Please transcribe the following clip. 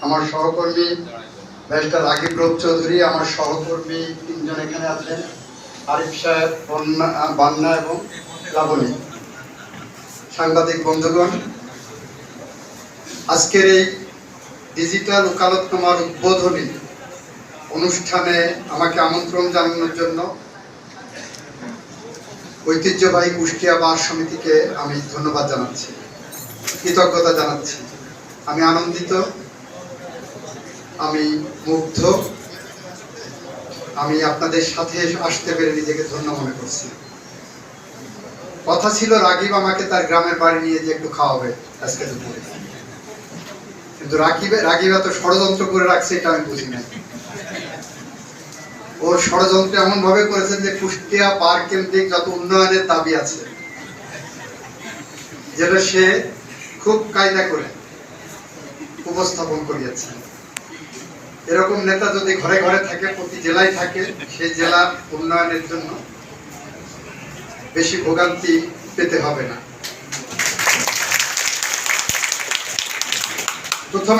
আমার সহকর্মী ব্যারিস্টার রাকিব রব চৌধুরী, আমার সহকর্মী তিনজন এখানে আছেন, আরিফ সাহেব, বান্না এবং লাবণী, সাংবাদিক বন্ধুগণ, আজকের এই ডিজিটাল ওকালতনামার উদ্বোধনী অনুষ্ঠানে আমাকে আমন্ত্রণ জানানোর জন্য ঐতিহ্যবাহী কুষ্টিয়া বার সমিতিকে আমি ধন্যবাদ জানাচ্ছি, কৃতজ্ঞতা জানাচ্ছি। আমি আনন্দিত, আমি মুগ্ধ, আমি আপনাদের সাথে আসতে পেরে নিজেকে ধন্য মনে করছি। কথা ছিল রাকিব আমাকে তার গ্রামের বাড়ি নিয়ে যে একটু খাওয়াবে আজকে দুপুরে, কিন্তু রাকিব এত ষড়যন্ত্র করে রাখছে এটা আমি বুঝি না। ওর ষড়যন্ত্র এমন ভাবে করেছেন যে কুষ্টিয়া বার কেন্দ্রিক যত উন্নয়নের দাবি আছে যেটা সে খুব কায়দা করে উপস্থাপন করিয়েছে। এরকম নেতা যদি ঘরে ঘরে থাকে, প্রতি জেলায় থাকে, সেই জেলার উন্নয়নের জন্য বেশি ভোগান্তি পেতে হবে না। প্রথমে